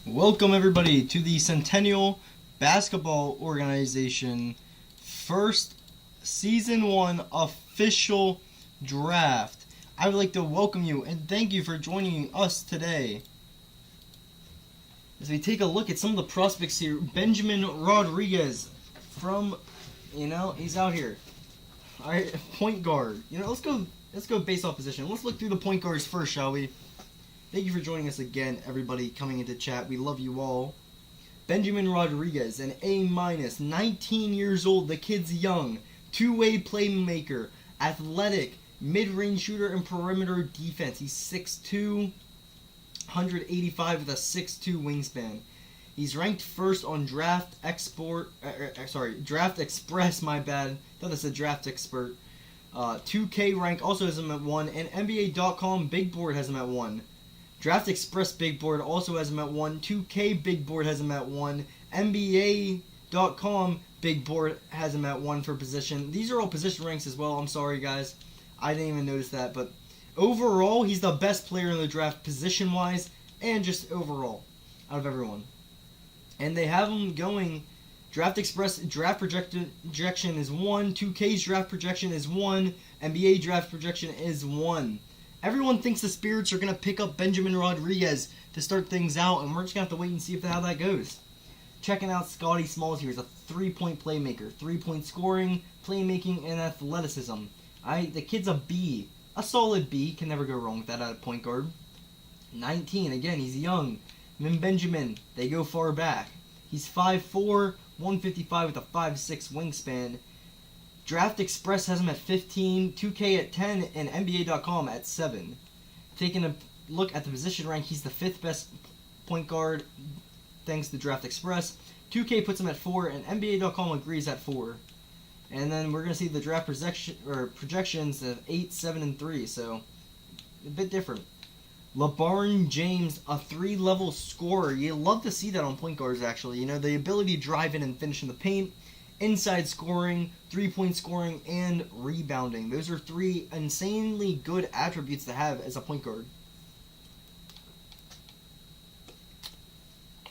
Welcome everybody to the Centennial Basketball Organization first Season 1 official draft. I would like to welcome you and thank you for joining us today. As we take a look at some of the prospects here, Benjamin Rodriguez from, he's out here. Alright, point guard. Let's go based off position. Let's look through the point guards first, shall we? Thank you for joining us again, everybody coming into chat. We love you all. Benjamin Rodriguez, an A-, 19 years old. The kid's young. Two-way playmaker. Athletic. Mid-range shooter and perimeter defense. He's 6'2", 185 with a 6'2 wingspan. He's ranked first on Draft Express, my bad. I thought that said Draft Expert. 2K rank also has him at 1, and NBA.com Big Board has him at 1. Draft Express Big Board also has him at 1. 2K Big Board has him at 1. NBA.com Big Board has him at 1 for position. These are all position ranks as well. I'm sorry, guys. I didn't even notice that. But overall, he's the best player in the draft position-wise and just overall out of everyone. And they have him going. Draft Express draft projection is 1. 2K's draft projection is 1. NBA draft projection is 1. Everyone thinks the Spirits are going to pick up Benjamin Rodriguez to start things out, and we're just going to have to wait and see how that goes. Checking out Scotty Smalls here. He's a three-point playmaker. Three-point scoring, playmaking, and athleticism. The kid's a B. A solid B. Can never go wrong with that at a point guard. 19. Again, he's young. Him and Benjamin, they go far back. He's 5'4", 155 with a 5'6 wingspan. Draft Express has him at 15, 2K at 10, and NBA.com at 7. Taking a look at the position rank, he's the 5th best point guard thanks to Draft Express. 2K puts him at 4, and NBA.com agrees at 4. And then we're going to see the draft projections of 8, 7, and 3, so a bit different. LeBron James, a 3-level scorer. You love to see that on point guards, actually. The ability to drive in and finish in the paint. Inside scoring, three-point scoring, and rebounding. Those are 3 insanely good attributes to have as a point guard.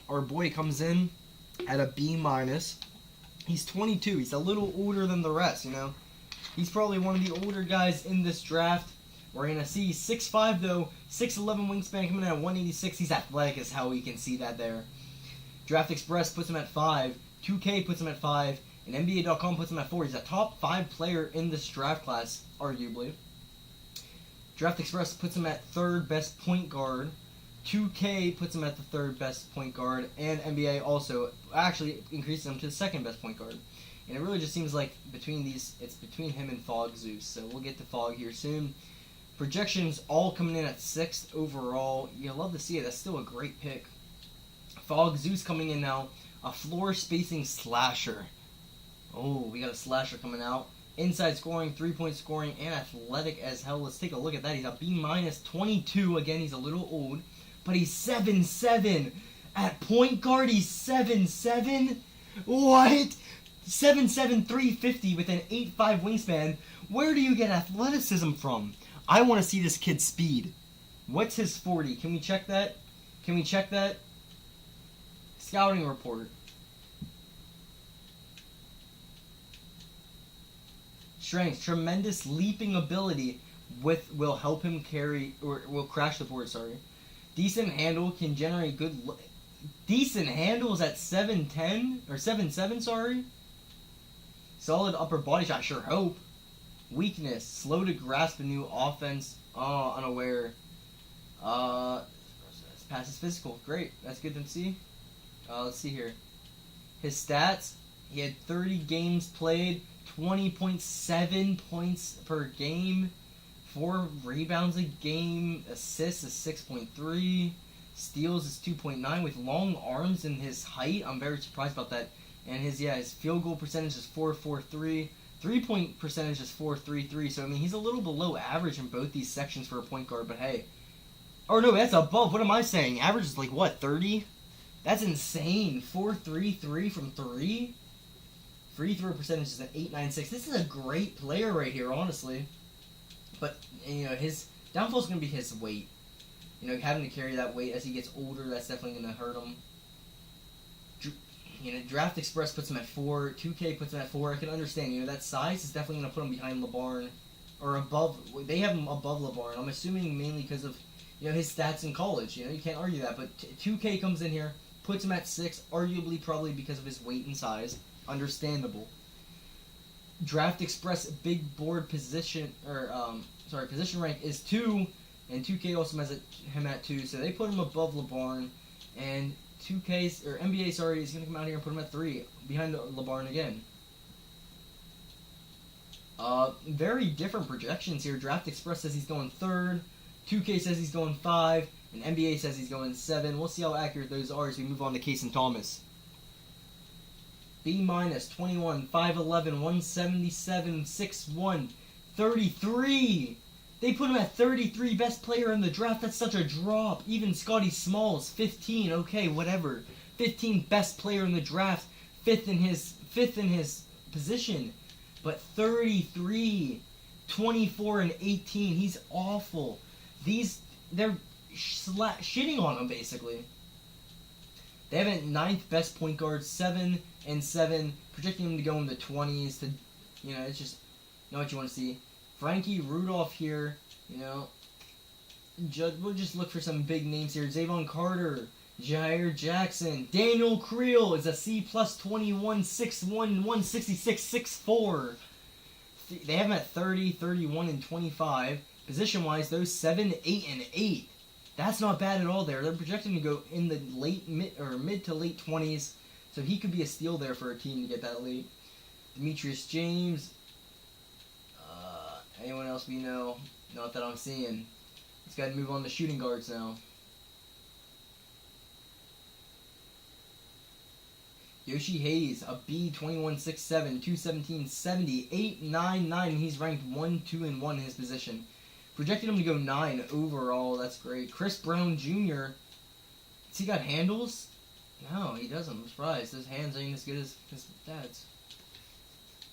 Our boy comes in at a B-. He's 22. He's a little older than the rest, He's probably one of the older guys in this draft. We're going to see 6'5", though. 6'11 wingspan coming in at 186. He's athletic as hell. You can see that there. Draft Express puts him at 5. 2K puts him at 5. And NBA.com puts him at 4. He's a top 5 player in this draft class, arguably. Draft Express puts him at 3rd best point guard. 2K puts him at the 3rd best point guard. And NBA also actually increases him to the 2nd best point guard. And it really just seems like it's between him and Fog Zeus. So we'll get to Fog here soon. Projections all coming in at 6th overall. You'll love to see it. That's still a great pick. Fog Zeus coming in now. A floor spacing slasher. Oh, we got a slasher coming out. Inside scoring, three-point scoring, and athletic as hell. Let's take a look at that. He's a B-, 22. Again, he's a little old. But he's 7'7". At point guard, he's 7'7". What? 7'7", 350 with an 8'5 wingspan. Where do you get athleticism from? I want to see this kid's speed. What's his 40? Can we check that? Scouting report. Strength, tremendous leaping ability will help him carry, or will crash the board, sorry. Decent handle, can generate decent handles at 7'10", or 7'7", sorry. Solid upper body shot, sure hope. Weakness, slow to grasp a new offense, unaware. Passes physical, great, that's good to see. Let's see here. His stats, he had 30 games played, 20.7 points per game, 4 rebounds a game, assists is 6.3, steals is 2.9 with long arms and his height. I'm very surprised about that. And his field goal percentage is 4.43, 3-point percentage is 4.33. So I mean, he's a little below average in both these sections for a point guard. But hey, oh no, that's above. What am I saying? Average is like what, 30? That's insane. 4.33 from 3. Free throw percentage is at 8.96. This is a great player right here, honestly. But his downfall is going to be his weight. having to carry that weight as he gets older, that's definitely going to hurt him. Draft Express puts him at 4. 2K puts him at 4. I can understand. That size is definitely going to put him behind LeBron. Or above. They have him above LeBron. I'm assuming mainly because of, his stats in college. You can't argue that. But 2K comes in here, puts him at 6. Arguably, probably because of his weight and size. Understandable. Draft Express big board position, position rank is 2. And 2K also has him at 2. So they put him above LeBron. And 2K's or NBA is going to come out here and put him at 3 behind LeBron again. Very different projections here. Draft Express says he's going 3rd, 2K says he's going 5, and NBA says he's going 7. We'll see how accurate those are as we move on to Casey Thomas. B-, 21, 5'11", 177, 6'1", 33. They put him at 33, best player in the draft. That's such a drop. Even Scotty Smalls, 15. Okay, whatever. 15, best player in the draft. Fifth in his position. But 33, 24, and 18. He's awful. They're shitting on him basically. They have it 9th best point guard, 7 and 7, projecting him to go in the 20s. It's just not what you want to see. Frankie Rudolph here, we'll just look for some big names here. Zavon Carter, Jair Jackson, Daniel Creel is a C plus 21, 6'1", 166, 6'4". They have him at 30, 31, and 25. Position-wise, those 7, 8, and 8. That's not bad at all there. They're projecting to go in the mid to late 20s, so he could be a steal there for a team to get that late. Demetrius James. Anyone else we know? Not that I'm seeing. Let's go ahead and move on to shooting guards now. Yoshi Hayes, a B, 21, 6'7", 217, 70, 8, 9, 9. He's ranked 1, 2, and 1 in his position. Projected him to go 9 overall. That's great. Chris Brown Jr. Has he got handles? No, he doesn't. I'm surprised. His hands ain't as good as his dad's.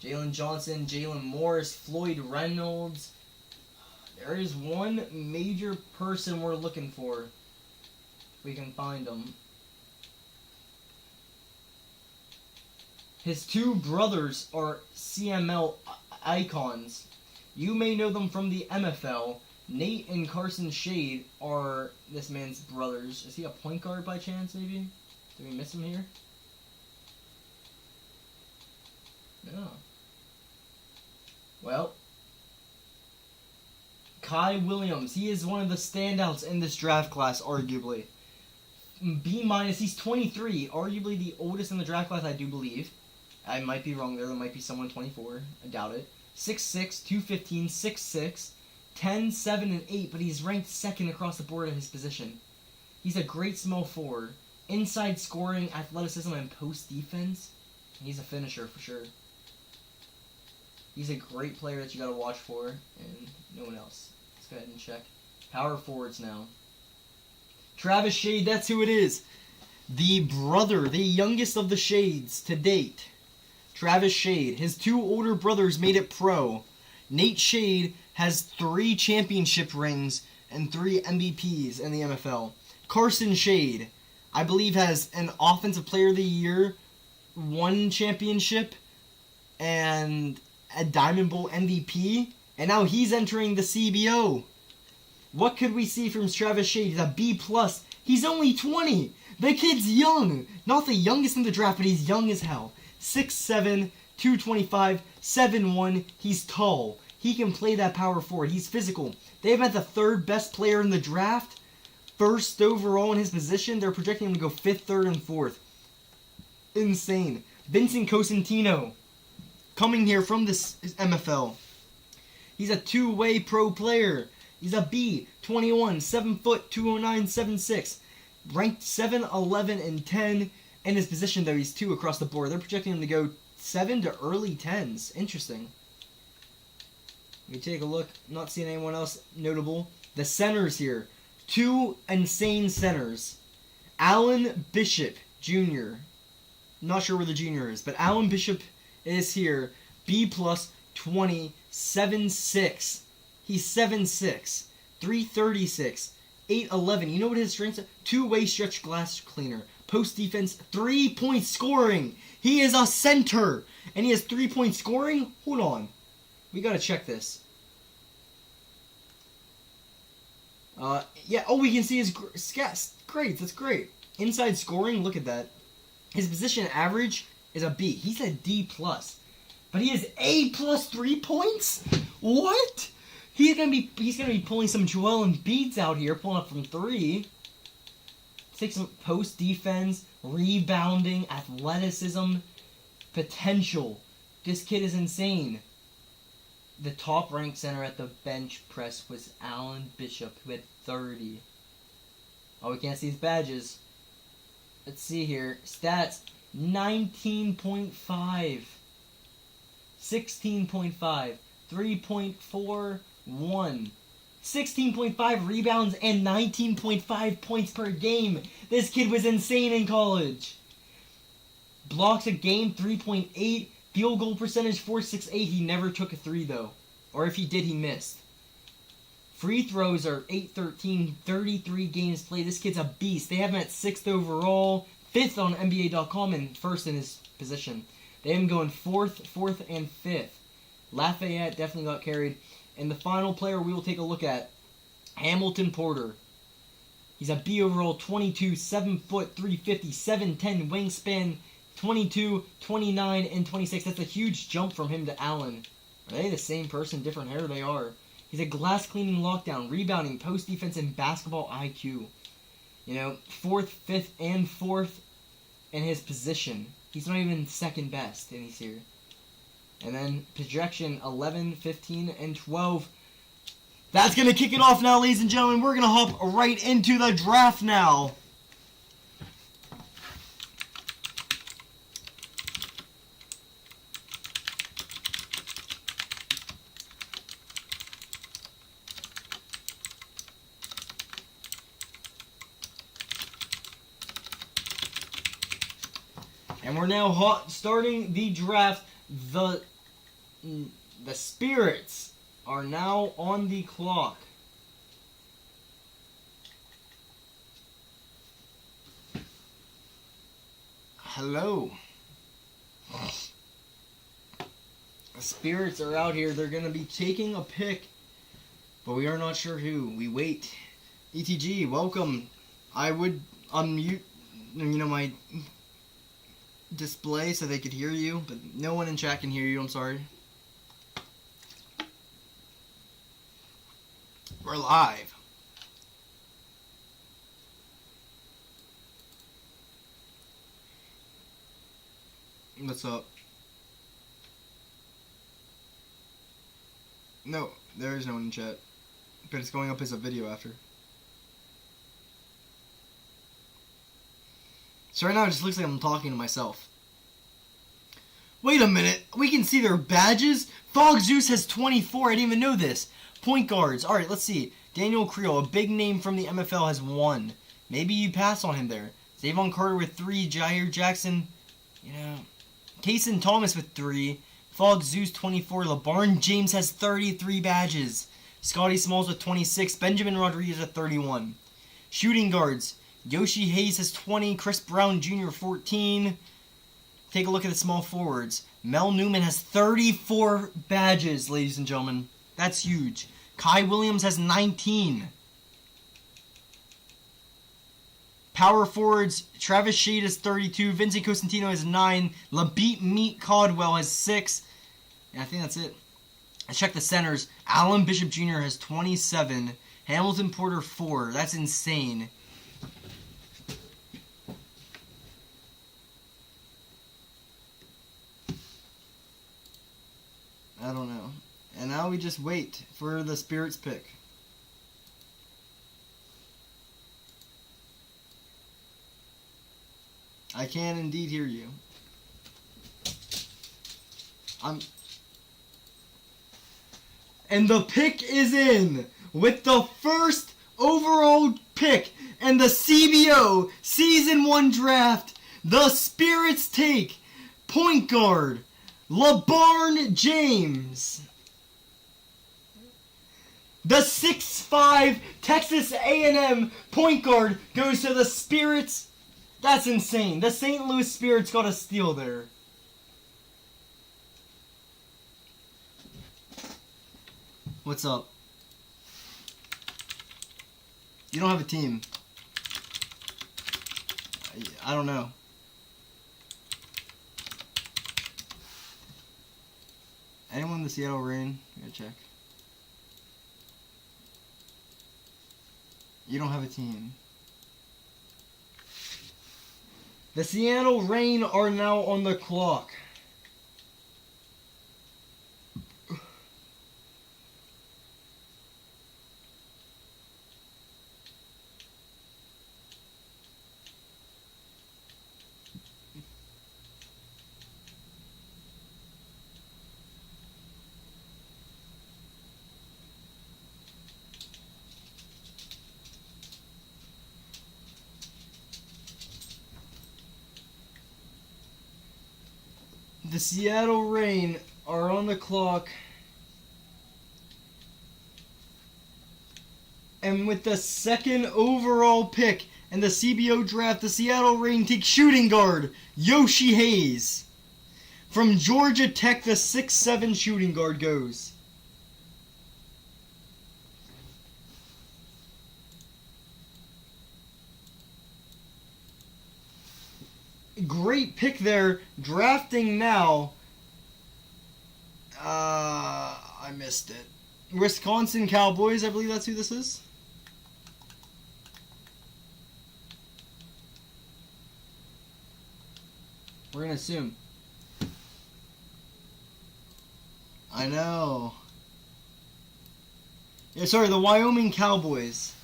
Jalen Johnson, Jalen Morris, Floyd Reynolds. There is one major person we're looking for. If we can find him. His 2 brothers are CML icons. You may know them from the MFL. Nate and Carson Shade are this man's brothers. Is he a point guard by chance, maybe? Did we miss him here? No. Well, Kai Williams. He is one of the standouts in this draft class, arguably. B-, he's 23. Arguably the oldest in the draft class, I do believe. I might be wrong there. There might be someone 24. I doubt it. 6'6", 215, 6'6", 10, 7, and 8, but he's ranked 2nd across the board at his position. He's a great small forward. Inside scoring, athleticism, and post defense. He's a finisher for sure. He's a great player that you gotta watch for, and no one else. Let's go ahead and check. Power forwards now. Travis Shade, that's who it is. The brother, the youngest of the Shades to date. Travis Shade. His 2 older brothers made it pro. Nate Shade has 3 championship rings and 3 MVPs in the MFL. Carson Shade, I believe, has an Offensive Player of the Year, 1 championship, and a Diamond Bowl MVP, and now he's entering the CBO. What could we see from Travis Shade? He's a B+. He's only 20. The kid's young. Not the youngest in the draft, but he's young as hell. 6'7", 225, 7'1". He's tall. He can play that power forward. He's physical. They have had the 3rd best player in the draft. 1st overall in his position. They're projecting him to go 5th, 3rd, and 4th. Insane. Vincent Cosentino. Coming here from this MFL. He's a 2-way pro player. He's a B, 21, 7 foot, 209, 7'6". Ranked 7, 11, and 10. In his position, though, he's 2 across the board. They're projecting him to go 7 to early 10s. Interesting. Let me take a look. Not seeing anyone else notable. The centers here. 2 insane centers. Allen Bishop Jr. Not sure where the junior is, but Allen Bishop is here. B+, 20, 7'6". He's 7'6", 336, 8'11". You know what his strengths are? Two-way stretch glass cleaner. Post defense, 3-point scoring. He is a center. And he has 3-point scoring? Hold on. We got to check this. Yeah, oh, we can see his grades. That's great. Inside scoring, look at that. His position average is a B. He's a D+. But he has A+ 3 points? What? He's gonna be pulling some Joel Embiid's out here, pulling up from 3. Take some post defense, rebounding, athleticism, potential. This kid is insane. The top ranked center at the bench press was Alan Bishop, who had 30. Oh, we can't see his badges. Let's see here. Stats, 19.5. 16.5. 3.41. 16.5 rebounds and 19.5 points per game. This kid was insane in college. Blocks a game, 3.8. Field goal percentage, .468. He never took a 3, though. Or if he did, he missed. Free throws are 8-13, 33 games played. This kid's a beast. They have him at 6th overall, 5th on NBA.com, and 1st in his position. They have him going 4th, and 5th. Lafayette definitely got carried. And the final player we will take a look at, Hamilton Porter. He's a B overall, 22, 7 foot, 350, 7'10", wingspan, 22, 29, and 26. That's a huge jump from him to Allen. Are they the same person, different hair? They are. He's a glass cleaning lockdown, rebounding, post defense, and basketball IQ. You know, 4th, 5th, and 4th in his position. He's not even second best, and he's here. And then projection 11, 15, and 12. That's going to kick it off now, ladies and gentlemen. We're going to hop right into the draft now. And we're now starting the draft. The Spirits are now on the clock. Hello. The Spirits are out here. They're going to be taking a pick, but we are not sure who. We wait. ETG, welcome. I would unmute, my display so they could hear you, but no one in chat can hear you. I'm sorry. We're live. What's up? No, there is no one in chat, but it's going up as a video after. So right now it just looks like I'm talking to myself. Wait a minute. We can see their badges? Fog Zeus has 24. I didn't even know this. Point guards. Alright, let's see. Daniel Creel, a big name from the MFL, has 1. Maybe you pass on him there. Zavon Carter with 3. Jair Jackson, Kaysen Thomas with 3. Fog Zeus 24. LeBron James has 33 badges. Scotty Smalls with 26. Benjamin Rodriguez with 31. Shooting guards. Yoshi Hayes has 20. Chris Brown Jr. 14. Take a look at the small forwards. Mel Newman has 34 badges, ladies and gentlemen. That's huge. Kai Williams has 19. Power forwards, Travis Shade has 32. Vincent Cosentino has 9. LaBeat Meat Caldwell has 6. And I think that's it. Let's check the centers. Alan Bishop Jr. has 27. Hamilton Porter 4. That's insane. I don't know. And now we just wait for the Spirits pick. I can indeed hear you. And the pick is in with the first overall pick in the CBO Season 1 Draft. The Spirits take point guard LeBron James. The 6'5", Texas A&M point guard goes to the Spirits. That's insane. The St. Louis Spirits got a steal there. What's up? You don't have a team. I don't know. Anyone in the Seattle Reign? I gotta check. You don't have a team. The Seattle Reign are now on the clock. The Seattle Reign are on the clock. And with the second overall pick in the CBO draft, the Seattle Reign take shooting guard Yoshi Hayes. From Georgia Tech, the 6'7" shooting guard goes. Great pick there. Drafting now. I missed it. Wisconsin Cowboys, I believe that's who this is. We're going to assume. I know. Yeah, sorry, the Wyoming Cowboys.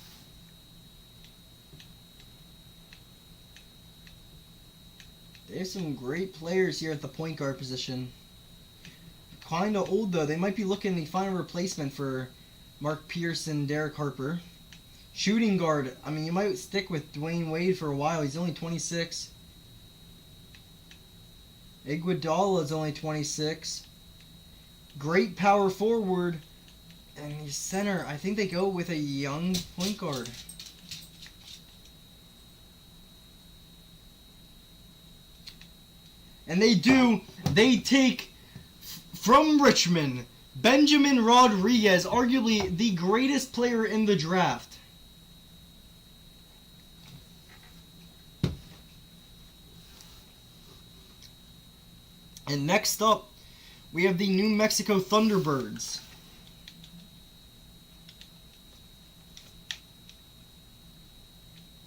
They have some great players here at the point guard position. Kind of old, though. They might be looking to find a replacement for Mark Pearson, Derek Harper. Shooting guard. I mean, you might stick with Dwayne Wade for a while. He's only 26. Iguodala is only 26. Great power forward. And your center, I think they go with a young point guard. And they take from Richmond, Benjamin Rodriguez, arguably the greatest player in the draft. And next up, we have the New Mexico Thunderbirds.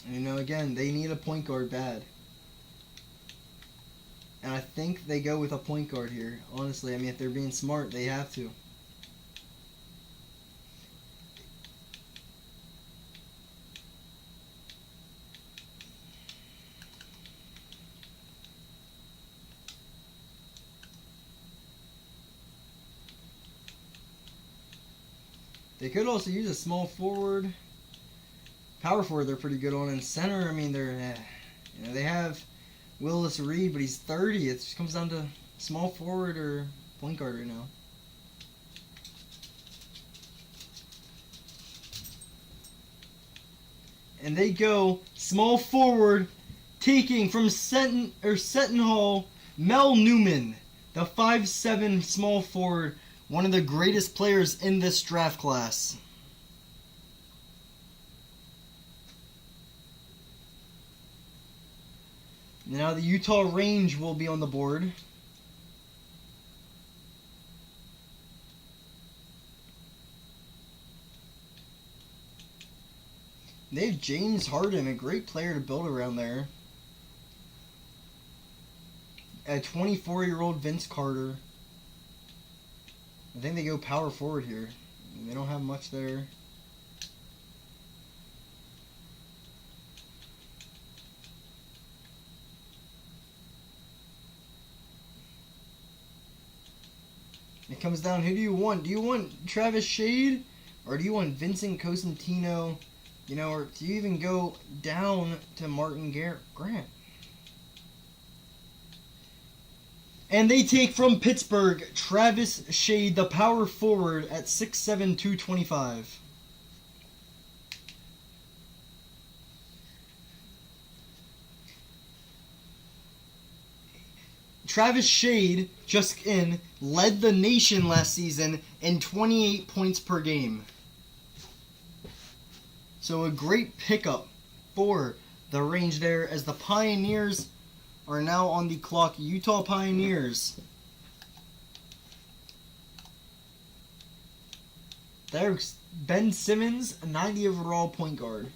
And you know, again, they need a point guard bad. And I think they go with a point guard here. Honestly, I mean, if they're being smart, they have to. They could also use a small forward. Power forward, they're pretty good on. And center, I mean, they have Willis Reed, but he's 30. It just comes down to small forward or point guard right now. And they go small forward, taking from Centennial Mel Newman, the 5'7" small forward, one of the greatest players in this draft class. Now the Utah Range will be on the board. They have James Harden, a great player to build around there. A 24-year-old Vince Carter. I think they go power forward here. They don't have much there. It comes down, who do you want? Do you want Travis Shade? Or do you want Vincent Cosentino? You know, or do you even go down to Martin Grant? And they take from Pittsburgh, Travis Shade, the power forward at 6'7", 225. Travis Shade, just in, led the nation last season in 28 points per game. So a great pickup for the range there, as the Pioneers are now on the clock. Utah Pioneers. There's Ben Simmons, a 90 overall point guard.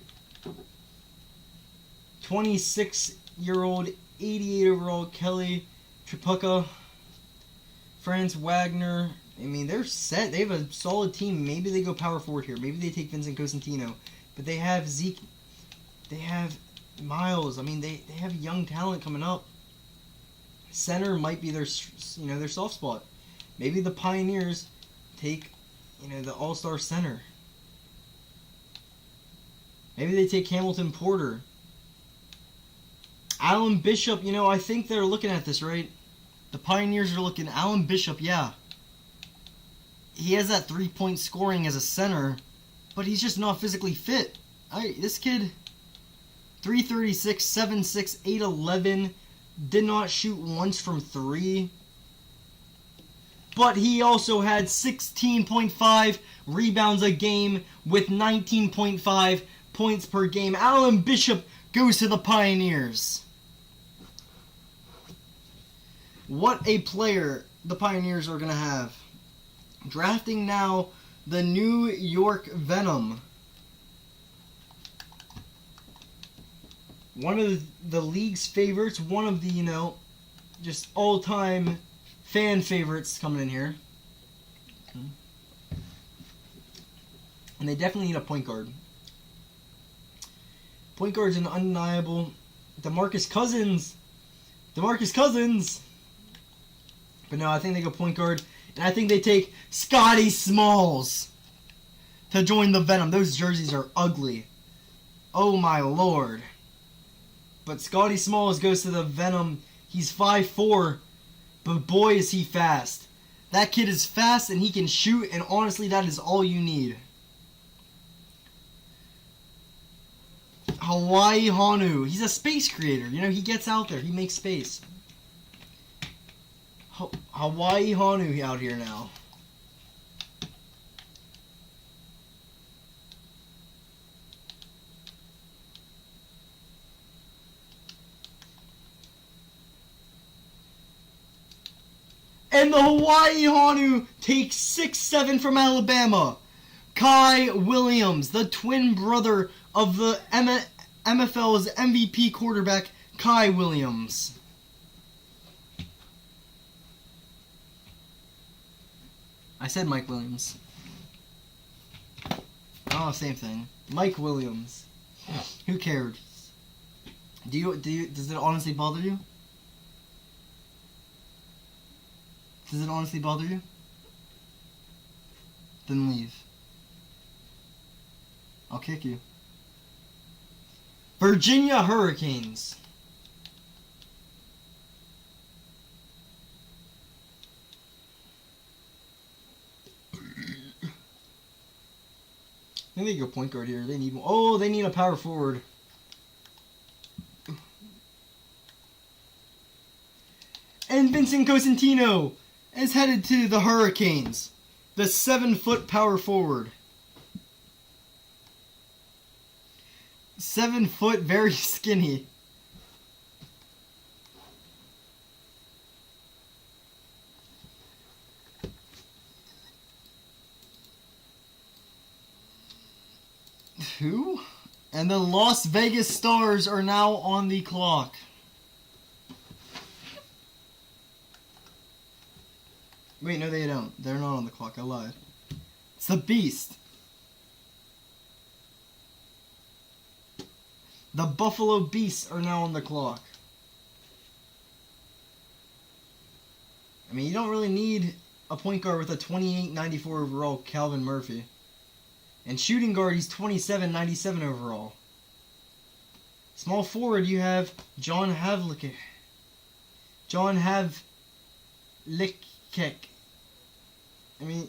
26-year-old, 88 overall Kelly Tripucka. Franz Wagner. I mean, they're set. They have a solid team. Maybe they go power forward here. Maybe they take Vincent Cosentino. But they have Zeke. They have Miles. I mean, they have young talent coming up. Center might be their their soft spot. Maybe the Pioneers take the all-star center. Maybe they take Hamilton Porter. Alan Bishop, I think they're looking at this, right? The Pioneers are looking. Alan Bishop, yeah. He has that three-point scoring as a center, but he's just not physically fit. This kid, 336, 7'6", 8'11", did not shoot once from three. But he also had 16.5 rebounds a game with 19.5 points per game. Alan Bishop goes to the Pioneers. What a player the Pioneers are going to have. Drafting now the New York Venom. One of the league's favorites. One of the, just all-time fan favorites coming in here. And they definitely need a point guard. Point guard's an undeniable. DeMarcus Cousins. But no, I think they go point guard. And I think they take Scotty Smalls to join the Venom. Those jerseys are ugly. Oh my lord. But Scotty Smalls goes to the Venom. He's 5'4", but boy is he fast. That kid is fast and he can shoot, and honestly that is all you need. Hawaii Honu. He's a space creator. He gets out there. He makes space. Hawaii Honu out here now. And the Hawaii Honu takes 6'7" from Alabama. Kai Williams, the twin brother of the MFL's MVP quarterback, Kai Williams. I said Mike Williams. Oh, same thing. Mike Williams. Who cared? Does it honestly bother you? Does it honestly bother you? Then leave. I'll kick you. Virginia Hurricanes. I think they go point guard here. They need they need a power forward. And Vincent Cosentino is headed to the Hurricanes. The 7-foot power forward. 7 foot, very skinny. Who? And the Las Vegas Stars are now on the clock. Wait, no they don't. They're not on the clock. I lied. It's the Beast. The Buffalo Beasts are now on the clock. I mean, you don't really need a point guard with a 28-94 overall Calvin Murphy. And shooting guard, he's 27-97 overall. Small forward, you have John Havlicek. I mean,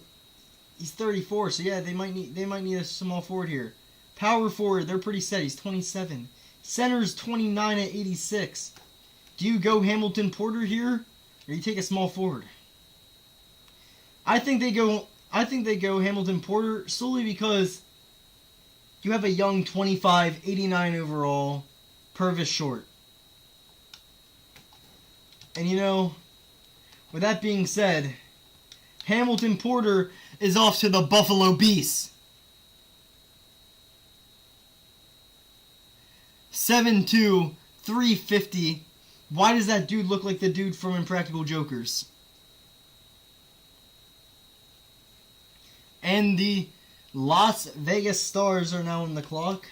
he's 34, so yeah, they might need a small forward here. Power forward, they're pretty set. He's 27. Center's 29 at 86. Do you go Hamilton Porter here? Or you take a small forward. I think they go Hamilton Porter solely because you have a young 25, 89 overall Purvis Short. And you know, with that being said, Hamilton Porter is off to the Buffalo Beasts. 7'2", 350. Why does that dude look like the dude from Impractical Jokers? And the Las Vegas Stars are now on the clock.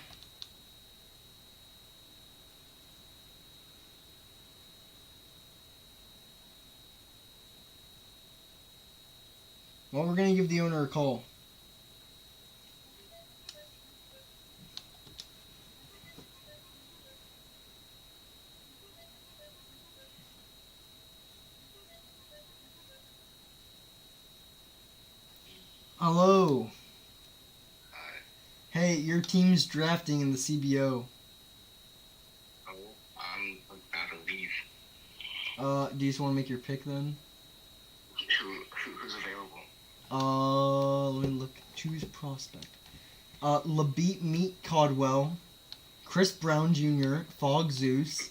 Well, we're going to give the owner a call. Hello. Hi. Hey, your team's drafting in the CBO. Oh, I'm about to leave. Do you just want to make your pick then? Who's available? Let me look. Choose prospect. Labeat Meat Caldwell, Chris Brown Jr., Fog Zeus.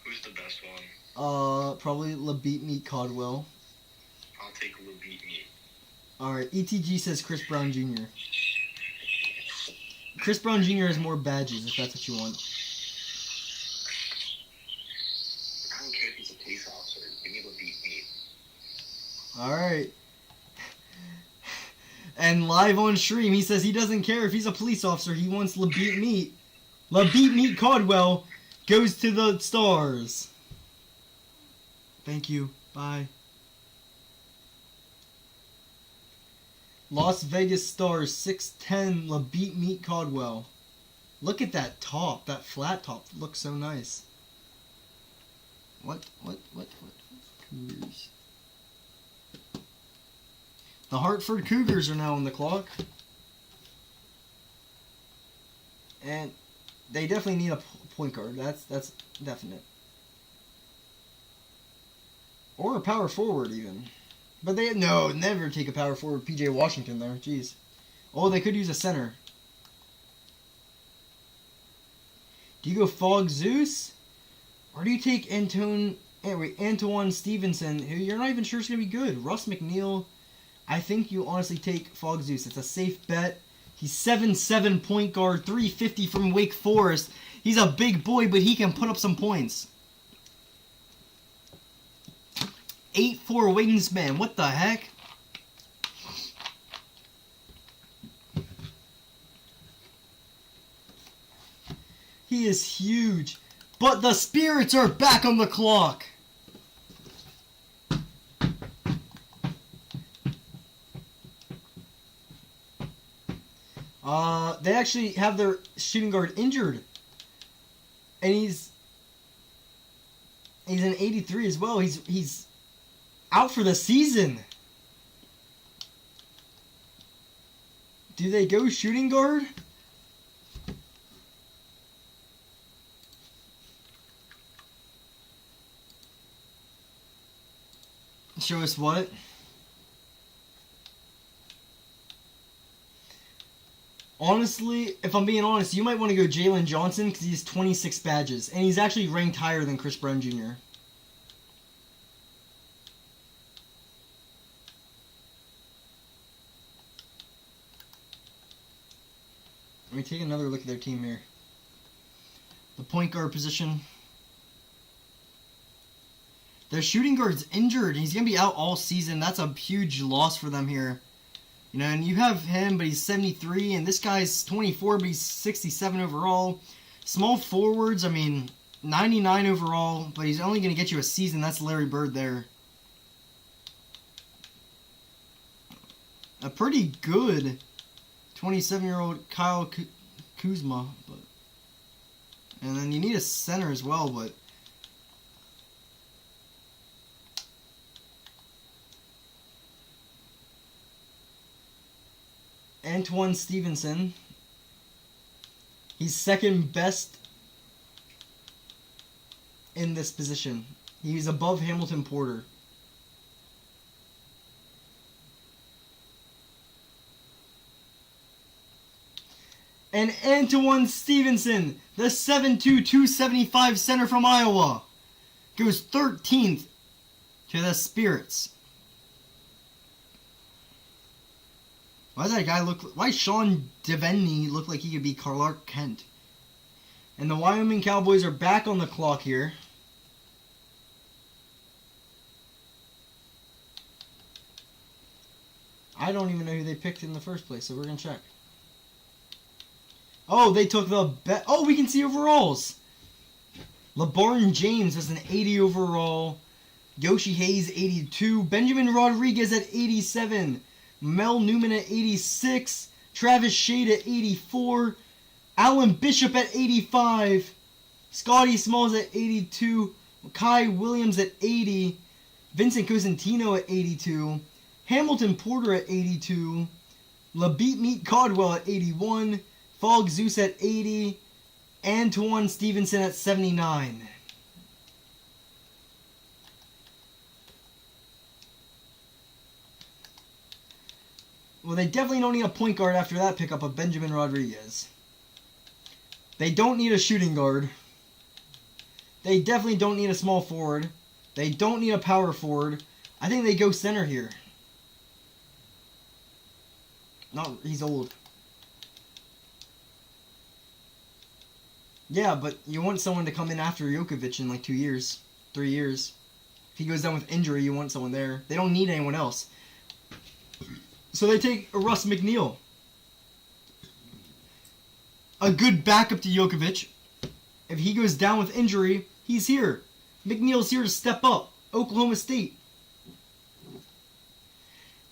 Who's the best one? Probably Labeat Meat Caldwell. I'll take Labeat Meat. Alright, ETG says Chris Brown Jr. Chris Brown Jr. has more badges, if that's what you want. I don't care if he's a police officer. Give me Labeat Meat. Alright. And live on stream, he says he doesn't care if he's a police officer. He wants Labeat Meat. Labeat Meat Caldwell goes to the Stars. Thank you. Bye. Las Vegas Stars, 6'10", Labeat Meat Caldwell. Look at that top. That flat top looks so nice. What? Cougars. The Hartford Cougars are now on the clock. And they definitely need a point guard. That's definite. Or a power forward even. But they never take a power forward. PJ Washington there. Jeez. Oh, they could use a center. Do you go Fog Zeus? Or do you take Antoine Stevenson, who you're not even sure is going to be good? Russ McNeil. I think you honestly take Fog Zeus. It's a safe bet. He's 7'7" point guard, 350 from Wake Forest. He's a big boy, but he can put up some points. 8'4" wingspan. What the heck? He is huge. But the Spirits are back on the clock. They actually have their shooting guard injured. And he's an 83 as well. He's out for the season. Do they go shooting guard? Show us what? Honestly, if I'm being honest, you might want to go Jalen Johnson because he has 26 badges. And he's actually ranked higher than Chris Brown Jr. Let me take another look at their team here. The point guard position. Their shooting guard's injured. He's going to be out all season. That's a huge loss for them here. You know, and you have him, but he's 73, and this guy's 24, but he's 67 overall. Small forwards, I mean, 99 overall, but he's only going to get you a season. That's Larry Bird there. A pretty good 27-year-old Kyle Kuzma, but and then you need a center as well, but Antoine Stevenson. He's second best in this position. He's above Hamilton Porter. And Antoine Stevenson, the 7'2", 275 center from Iowa, goes 13th to the Spirits. Why does that guy why does Sean Deveney look like he could be Clark Kent? And the Wyoming Cowboys are back on the clock here. I don't even know who they picked in the first place, so we're going to check. Oh, they took the oh, we can see overalls. LeBron James has an 80 overall. Yoshi Hayes, 82. Benjamin Rodriguez at 87. Mel Newman at 86. Travis Shade at 84. Alan Bishop at 85. Scotty Smalls at 82. Kai Williams at 80. Vincent Cosentino at 82. Hamilton Porter at 82. LaBeat Meat Caldwell at 81. Fog Zeus at 80. Antoine Stevenson at 79. Well, they definitely don't need a point guard after that pickup of Benjamin Rodriguez. They don't need a shooting guard. They definitely don't need a small forward. They don't need a power forward. I think they go center here. No, he's old. Yeah, but you want someone to come in after Jokovic in like 2 years, 3 years. If he goes down with injury, you want someone there. They don't need anyone else. So they take Russ McNeil. A good backup to Jokovic. If he goes down with injury, he's here. McNeil's here to step up. Oklahoma State.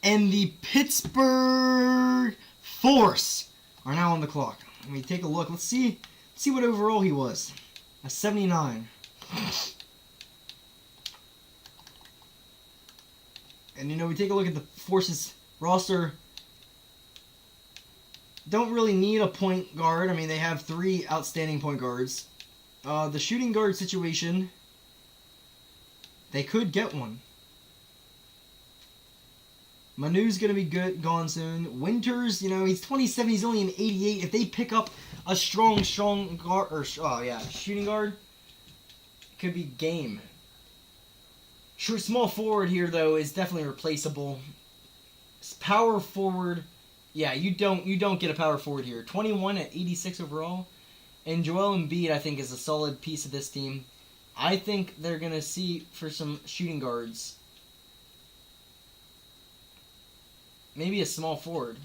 And the Pittsburgh Force are now on the clock. Let me take a look. Let's see what overall he was. A 79. And you know, we take a look at the Force's roster. Don't really need a point guard. I mean, they have 3 outstanding point guards. The shooting guard situation, they could get one. Manu's going to be gone soon. Winters, you know, he's 27. He's only an 88. If they pick up a strong guard, or shooting guard, it could be game. Sure, small forward here though is definitely replaceable. Power forward, yeah, you don't get a power forward here. 21 at 86 overall, and Joel Embiid I think is a solid piece of this team. I think they're gonna see for some shooting guards. Maybe a small forward.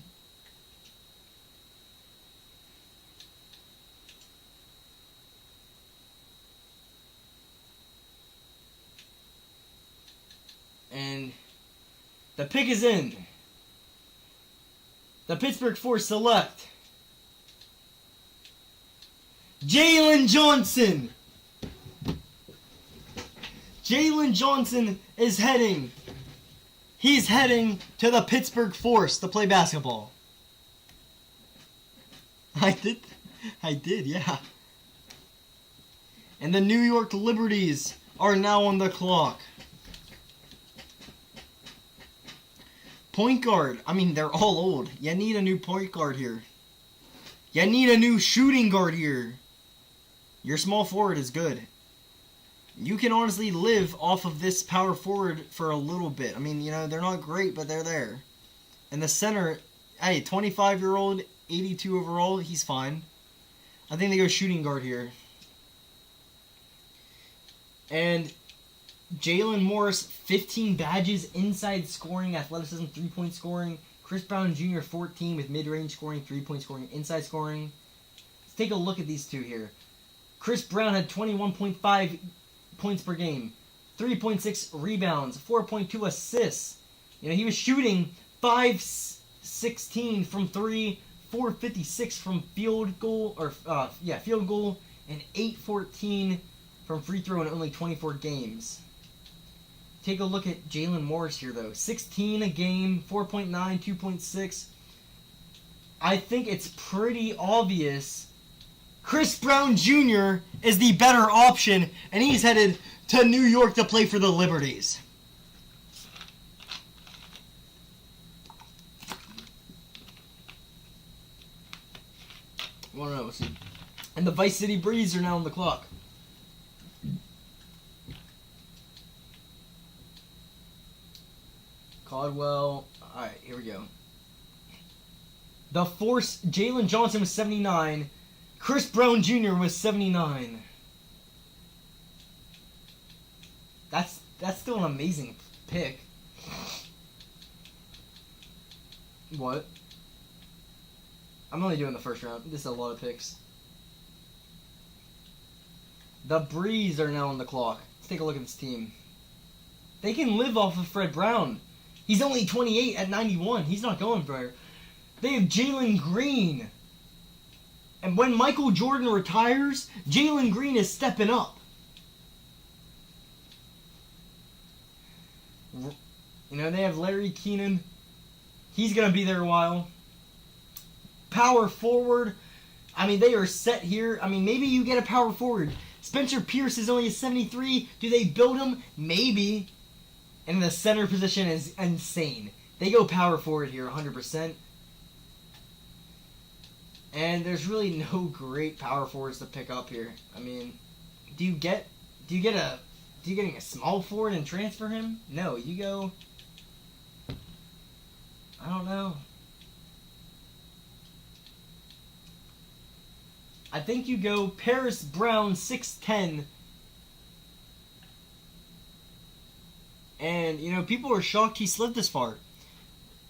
And the pick is in. The Pittsburgh Force select Jalen Johnson. Jalen Johnson is heading. He's heading to the Pittsburgh Force to play basketball. I did, yeah. And the New York Liberties are now on the clock. Point guard. I mean, they're all old. You need a new point guard here. You need a new shooting guard here. Your small forward is good. You can honestly live off of this power forward for a little bit. I mean, you know, they're not great, but they're there. And the center, hey, 25-year-old, 82 overall, he's fine. I think they go shooting guard here. And Jalen Morris, 15 badges, inside scoring, athleticism, 3-point scoring. Chris Brown Jr., 14 with mid-range scoring, 3-point scoring, inside scoring. Let's take a look at these two here. Chris Brown had 21.5 points per game, 3.6 rebounds, 4.2 assists. You know, he was shooting 5-16 from 3, 4-56 from field goal, and 8-14 from free throw in only 24 games. Take a look at Jalen Morris here, though. 16 a game, 4.9, 2.6. I think it's pretty obvious Chris Brown Jr. is the better option, and he's headed to New York to play for the Liberties. Well, no, see. And the Vice City Breeze are now on the clock. Caldwell. Alright, here we go. The Force, Jalen Johnson was 79. Chris Brown Jr. was 79. That's still an amazing pick. What? I'm only doing the first round. This is a lot of picks. The Breeze are now on the clock. Let's take a look at this team. They can live off of Fred Brown. He's only 28 at 91. He's not going for. They have Jalen Green. And when Michael Jordan retires, Jalen Green is stepping up. You know, they have Larry Keenan. He's going to be there a while. Power forward. I mean, they are set here. I mean, maybe you get a power forward. Spencer Pierce is only a 73. Do they build him? Maybe. And the center position is insane. They go power forward here 100%. And there's really no great power forwards to pick up here. I mean, do you get a small forward and transfer him? No, you go. I don't know. I think you go Paris Brown 6'10". And, you know, people are shocked he slid this far.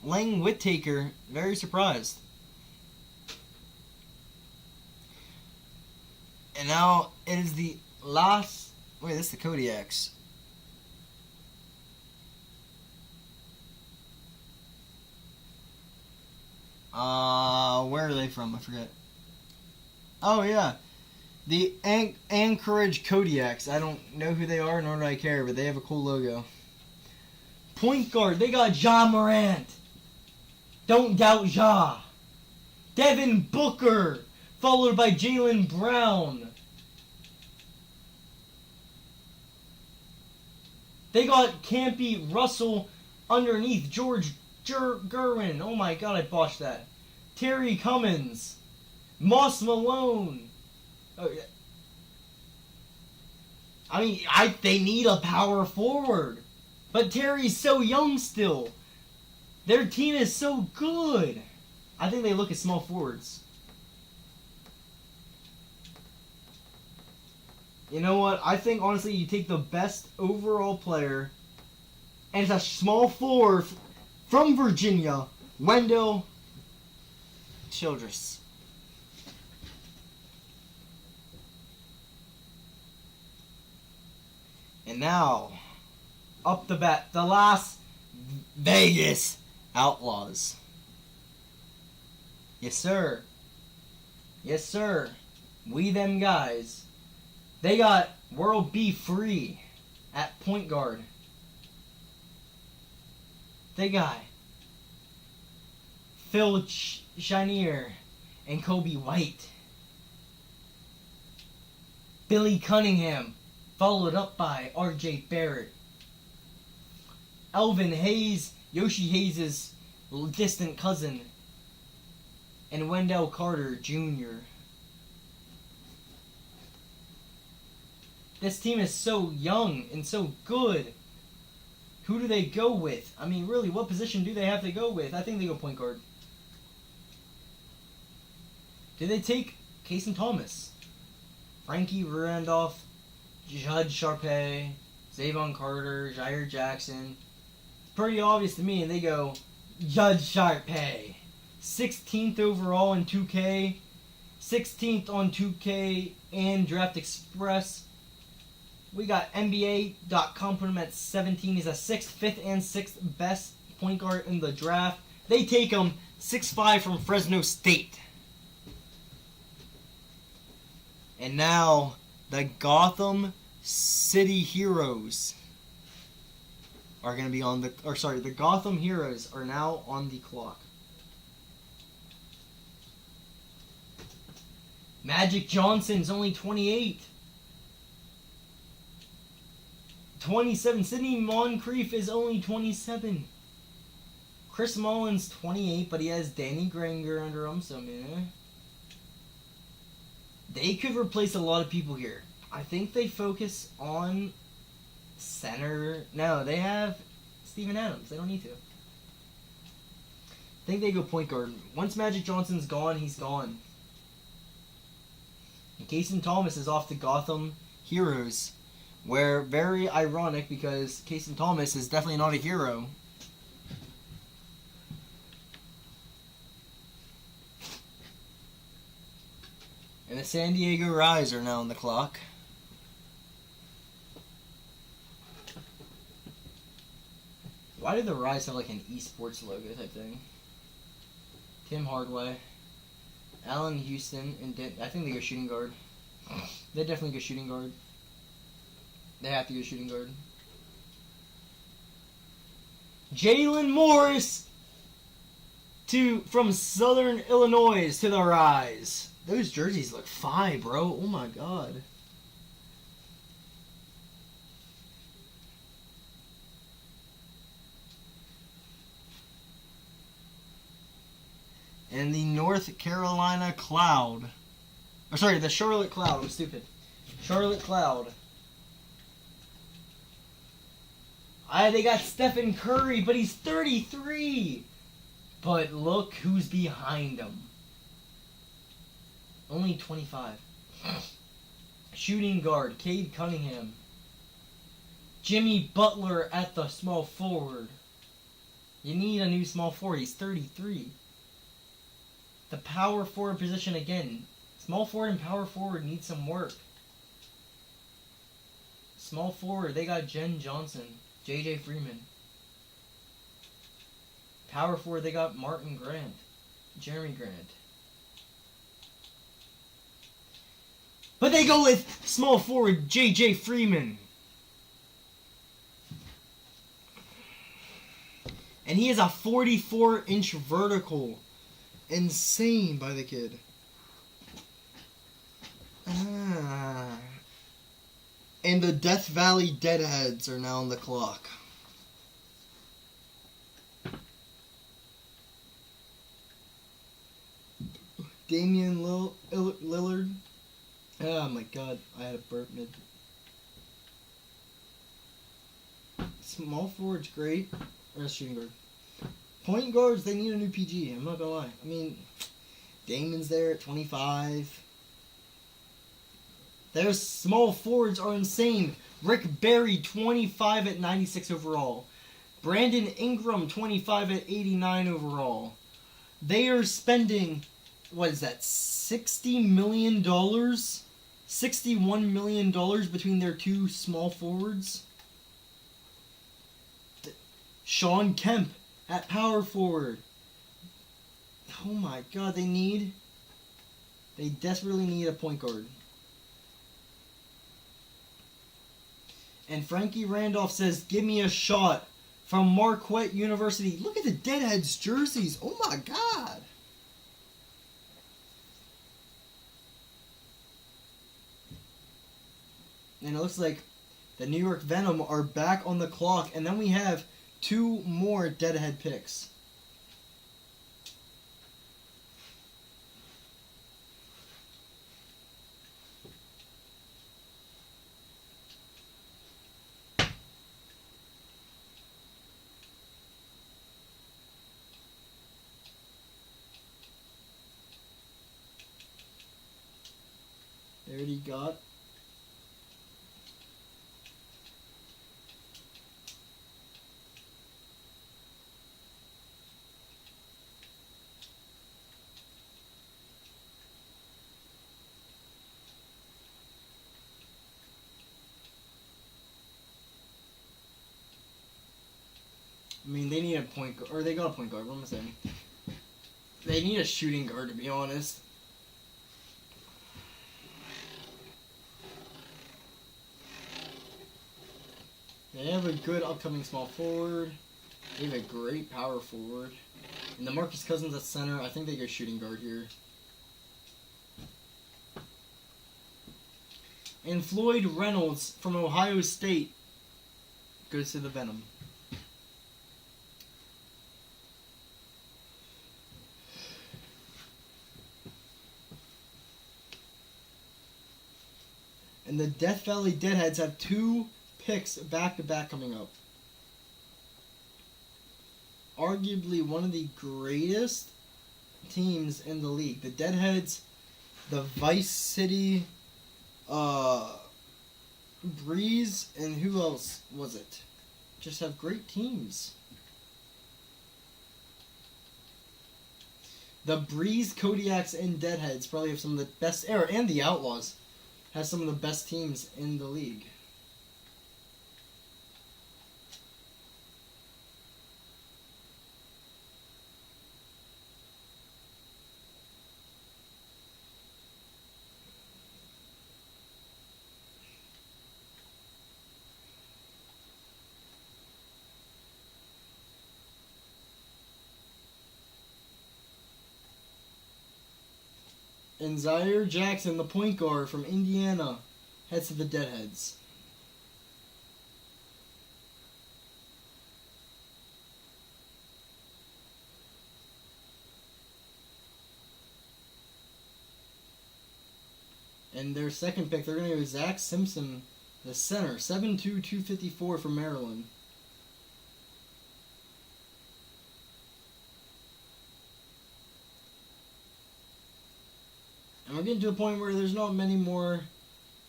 Lang Whittaker, very surprised. And now it is the last... Wait, this is the Kodiaks. Where are they from? I forget. Oh, yeah. The Anchorage Kodiaks. I don't know who they are, nor do I care, but they have a cool logo. Point guard, they got Ja Morant. Don't doubt Ja. Devin Booker, followed by Jaylen Brown. They got Campy Russell underneath George Gerwin. Oh my god, I botched that. Terry Cummins. Moss Malone. Oh, yeah. I mean, they need a power forward. But Terry's so young still. Their team is so good. I think they look at small forwards. You know what? I think, honestly, you take the best overall player, and it's a small forward from Virginia, Wendell Childress. And now, up the bat, the Las Vegas Outlaws. Yes, sir. Yes, sir. We them guys. They got World B. Free at point guard. They got Phil Chenier and Kobe White. Billy Cunningham, followed up by R.J. Barrett. Elvin Hayes, Yoshi Hayes' distant cousin. And Wendell Carter Jr. This team is so young and so good. Who do they go with? I mean, really, what position do they have to go with? I think they go point guard. Do they take Casey Thomas? Frankie Randolph, Judd Sharpe, Zavon Carter, Jair Jackson. It's pretty obvious to me, and they go Judd Sharpe. 16th overall in 2K. 16th on 2K and Draft Express. We got NBA.com put him at 17. He's a 6th, 5th, and 6th best point guard in the draft. They take him 6'5" from Fresno State. And now, the Gotham City Heroes are going to be on the... Or sorry, the Gotham Heroes are now on the clock. Magic Johnson's only 28. 27. Sidney Moncrief is only 27. Chris Mullins 28, but he has Danny Granger under him, so man. They could replace a lot of people here. I think they focus on center. No, they have Steven Adams. They don't need to. I think they go point guard. Once Magic Johnson's gone, he's gone. And Casey Thomas is off to Gotham Heroes. Where, very ironic because Casey Thomas is definitely not a hero. And the San Diego Rise are now on the clock. Why did the Rise have like an esports logo type thing? Tim Hardaway, Allen Houston, and I think they go shooting guard. They definitely go shooting guard. They have to go shooting guard. Jalen Morris from Southern Illinois to the Rise. Those jerseys look fire, bro. Oh my god. And the North Carolina Cloud. Or sorry, the Charlotte Cloud. I'm stupid. Charlotte Cloud. They got Stephen Curry, but he's 33. But look who's behind him. Only 25. Shooting guard, Cade Cunningham. Jimmy Butler at the small forward. You need a new small forward. He's 33. The power forward position again. Small forward and power forward need some work. Small forward, they got Jen Johnson. J.J. Freeman. Power forward, they got Martin Grant. Jeremy Grant. But they go with small forward J.J. Freeman. And he has a 44-inch vertical. Insane by the kid. And the Death Valley Deadheads are now on the clock. Damian Lillard. Oh my god, I had a burp mid. Small forward's great. Or shooting guard. Point guards, they need a new PG. I'm not gonna lie. I mean, Damon's there at 25. Their small forwards are insane. Rick Barry, 25 at 96 overall. Brandon Ingram, 25 at 89 overall. They are spending, what is that, $60 million? $61 million between their two small forwards. Sean Kemp at power forward. Oh my god, they desperately need a point guard. And Frankie Randolph says, give me a shot from Marquette University. Look at the Deadheads jerseys. Oh my god. And it looks like the New York Venom are back on the clock. And then we have 2 more Deadhead picks. They already got. I mean, they need a point guard, or they got a point guard, what am I saying? They need a shooting guard, to be honest. They have a good upcoming small forward. They have a great power forward. And the Marcus Cousins at center, I think they go shooting guard here. And Floyd Reynolds from Ohio State goes to the Venom. And the Death Valley Deadheads have 2 picks back-to-back coming up. Arguably one of the greatest teams in the league. The Deadheads, the Vice City, Breeze, and who else was it? Just have great teams. The Breeze, Kodiaks, and Deadheads probably have some of the best, and the Outlaws have some of the best teams in the league. And Zaire Jackson, the point guard from Indiana, heads to the Deadheads. And their second pick, they're going to go Zach Simpson, the center, 7'2", 254 from Maryland. And we're getting to a point where there's not many more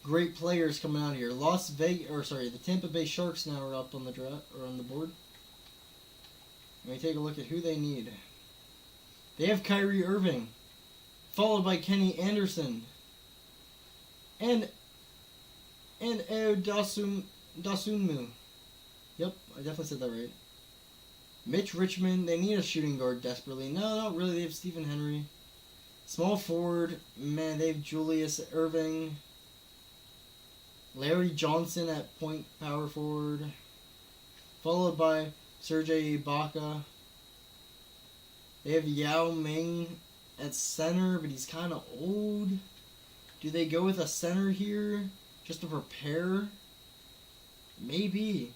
great players coming out here. The Tampa Bay Sharks now are up on the draft or on the board. Let me take a look at who they need. They have Kyrie Irving, followed by Kenny Anderson, and Dasunmu. Yep, I definitely said that right. Mitch Richmond. They need a shooting guard desperately. No, not really. They have Stephen Henry. Small forward, man, they have Julius Irving, Larry Johnson at point power forward, followed by Sergei Ibaka. They have Yao Ming at center, but he's kind of old. Do they go with a center here just to prepare? Maybe.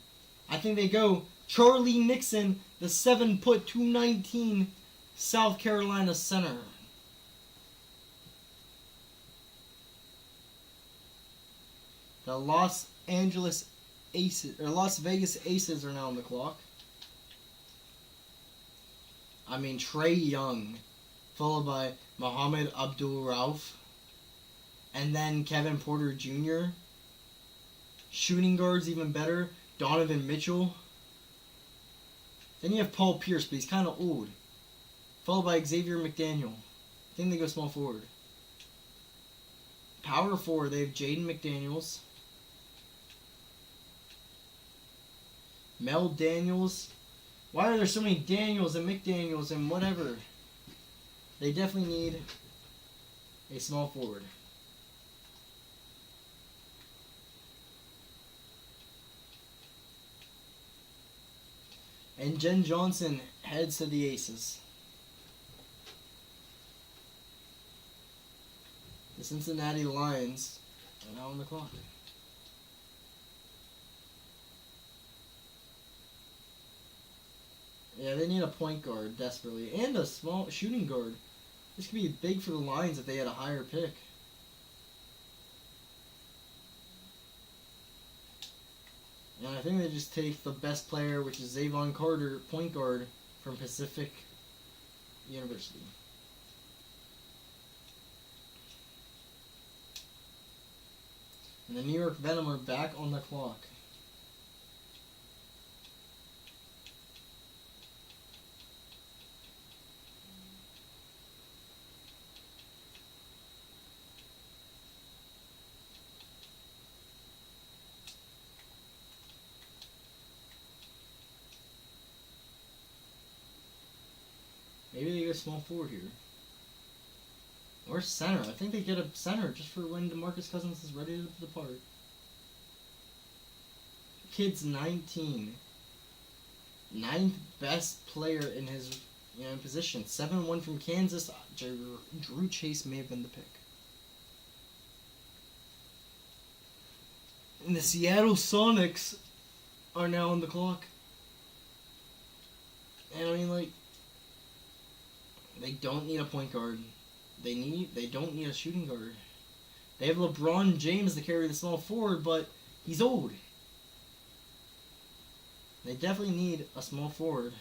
I think they go Charlie Nixon, the 7', 219 South Carolina center. The Las Vegas Aces are now on the clock. I mean, Trae Young, followed by Mohamed Abdul-Rauf, and then Kevin Porter Jr. Shooting guards even better, Donovan Mitchell. Then you have Paul Pierce, but he's kind of old, followed by Xavier McDaniel. I think they go small forward. Power forward, they have Jaden McDaniels, Mel Daniels. Why are there so many Daniels and McDaniels and whatever? They definitely need a small forward. And Jen Johnson heads to the Aces. The Cincinnati Lions are now on the clock. Yeah, they need a point guard desperately. And a small shooting guard. This could be big for the Lions if they had a higher pick. And I think they just take the best player, which is Zavon Carter, point guard from Pacific University. And the New York Venom are back on the clock. Maybe they go small forward here. Or center. I think they get a center just for when DeMarcus Cousins is ready to depart. Kid's 19. 9th best player in his position. 7-1 from Kansas. Drew Chase may have been the pick. And the Seattle Sonics are now on the clock. And I mean, they don't need a point guard. They don't need a shooting guard. They have LeBron James to carry the small forward, but he's old. They definitely need a small forward.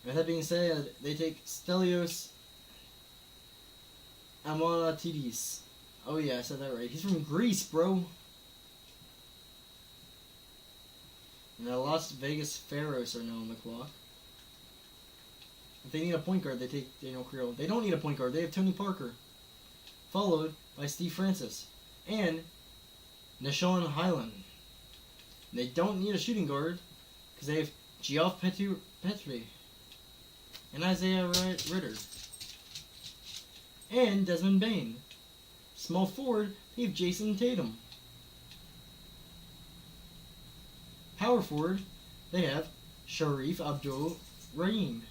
With that being said, they take Stelios Amonatidis. Oh yeah, I said that right. He's from Greece, bro. And the Las Vegas Pharaohs are now on the clock. If they need a point guard, they take Daniel Creel. They don't need a point guard. They have Tony Parker. Followed by Steve Francis. And Nashon Highland. They don't need a shooting guard because they have Geoff Petrie and Isaiah Ritter. And Desmond Bain. Small forward, they have Jason Tatum. Power forward, they have Sharif Abdul-Rahim.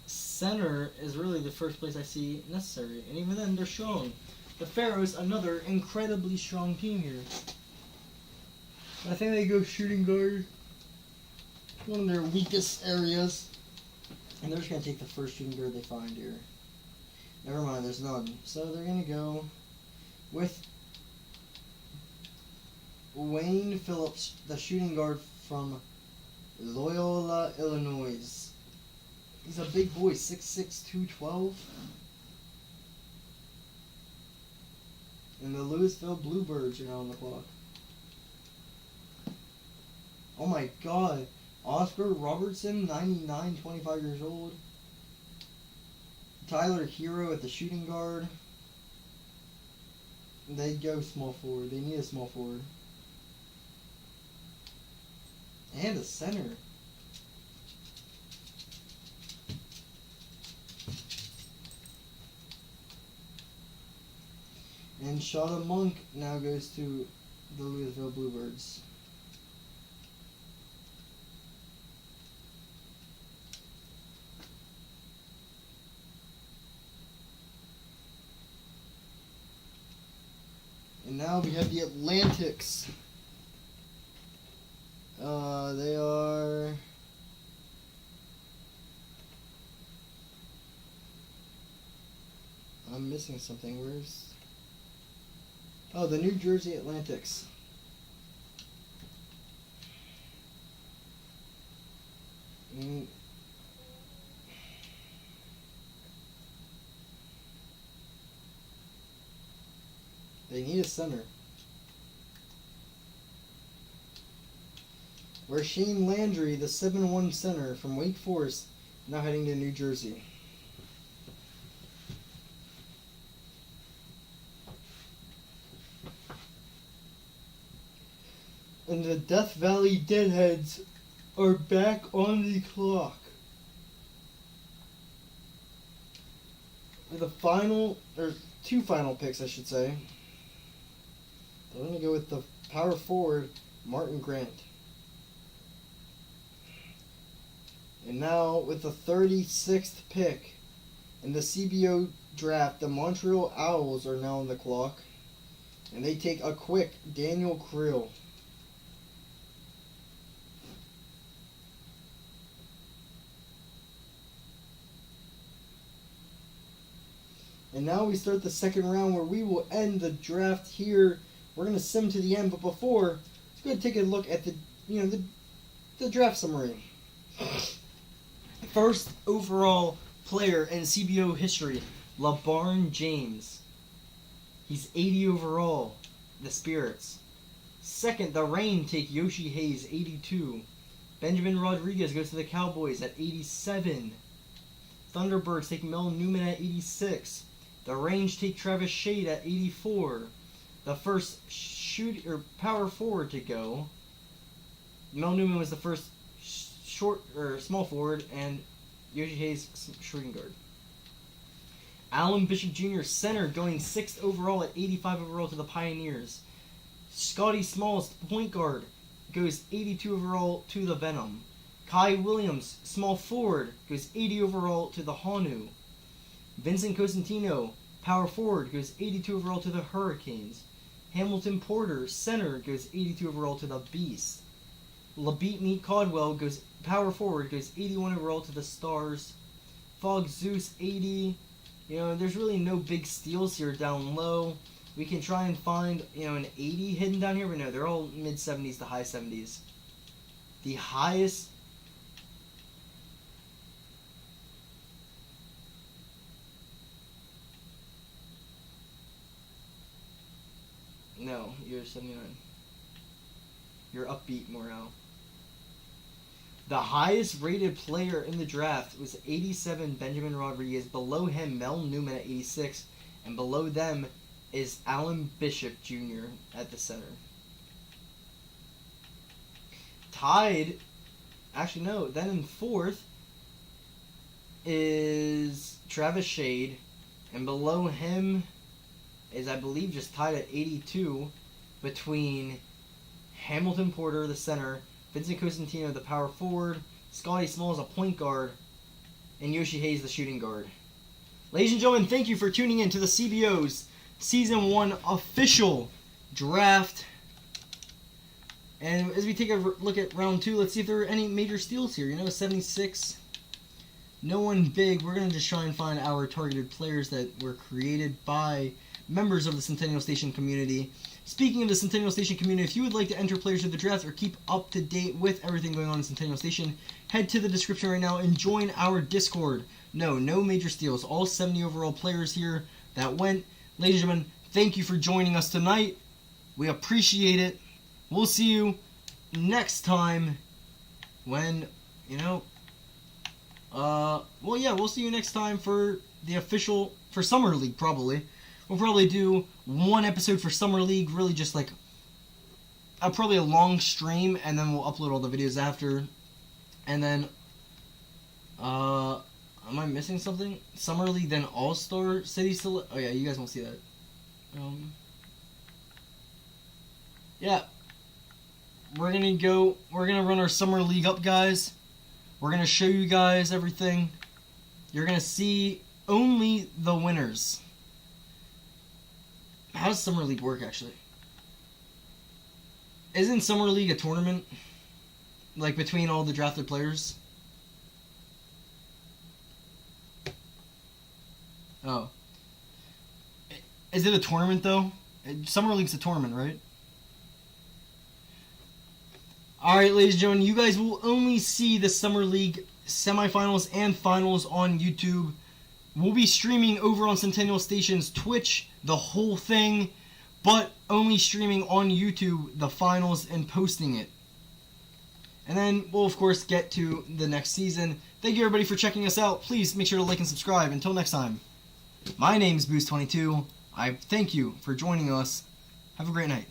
Center is really the first place I see necessary, and even then they're strong. The Pharaohs, another incredibly strong team here. I think they go shooting guard, one of their weakest areas. And they're just going to take the first shooting guard they find here. Never mind, there's none. So they're going to go with Wayne Phillips, the shooting guard from Loyola, Illinois. He's a big boy, 6'6", 212. And the Louisville Bluebirds are now on the clock. Oh my god. Oscar Robertson, 99, 25 years old. Tyler Hero at the shooting guard. They go small forward. They need a small forward. And a center. And Shada Monk now goes to the Louisville Bluebirds. And now we have the Atlantics. They are... I'm missing something. Where's... Oh, the New Jersey Atlantics. They need a center. Rasheem Landry, the 7'1" center from Wake Forest, now heading to New Jersey. And the Death Valley Deadheads are back on the clock. With the final, or two final picks, I should say. I'm going to go with the power forward, Martin Grant. And now, with the 36th pick in the CBO draft, the Montreal Owls are now on the clock. And they take a quick Daniel Creel. And now we start the second round where we will end the draft here. We're going to sim to the end, but before, let's go ahead and take a look at the draft summary. First overall player in CBO history, LeBron James. He's 80 overall, the Spirits. Second, the Reign take Yoshi Hayes, 82. Benjamin Rodriguez goes to the Cowboys at 87. Thunderbirds take Mel Newman at 86. The Range take Travis Shade at 84. The first power forward to go. Mel Newman was the first small forward, and Yoshi Hayes shooting guard. Alan Bishop Jr. center going 6th overall at 85 overall to the Pioneers. Scotty Smalls point guard goes 82 overall to the Venom. Kai Williams small forward goes 80 overall to the Honu. Vincent Cosentino power forward goes 82 overall to the Hurricanes. Hamilton Porter, center, goes 82 overall to the Beast. Labeat Meat Caldwell goes power forward, goes 81 overall to the Stars. Fog Zeus 80. You know, there's really no big steals here down low. We can try and find, you know, an 80 hidden down here, but no, they're all mid 70s to high 70s. The highest. No, you're 79. You're upbeat morale. The highest rated player in the draft was 87, Benjamin Rodriguez. Below him, Mel Newman at 86. And below them is Alan Bishop Jr. at the center. Tied, actually no, then in fourth is Travis Shade. And below him is, I believe, just tied at 82 between Hamilton Porter, the center, Vincent Cosentino, the power forward, Scotty Smalls, a point guard, and Yoshi Hayes, the shooting guard. Ladies and gentlemen, thank you for tuning in to the CBO's Season 1 official draft. And as we take a look at round 2, let's see if there are any major steals here. You know, 76. No one big. We're going to just try and find our targeted players that were created by members of the Centennial Station community. Speaking of the Centennial Station community, if you would like to enter players to the draft or keep up to date with everything going on in Centennial Station, head to the description right now and join our Discord. No major steals. All 70 overall players here that went. Ladies and gentlemen, thank you for joining us tonight. We appreciate it. We'll see you next time when, we'll see you next time for the official, for Summer League probably. We'll probably do one episode for Summer League, really just like probably a long stream, and then we'll upload all the videos after. And then, am I missing something? Summer League, then All-Star City Select. Oh yeah, you guys won't see that. Yeah. We're gonna run our Summer League up, guys. We're gonna show you guys everything. You're gonna see only the winners. How does Summer League work, actually? Isn't Summer League a tournament? Like, between all the drafted players? Oh. Is it a tournament, though? Summer League's a tournament, right? Alright, ladies and gentlemen, you guys will only see the Summer League semifinals and finals on YouTube. We'll be streaming over on Centennial Station's Twitch, the whole thing, but only streaming on YouTube the finals and posting it. And then we'll, of course, get to the next season. Thank you, everybody, for checking us out. Please make sure to like and subscribe. Until next time, my name's Boost22. I thank you for joining us. Have a great night.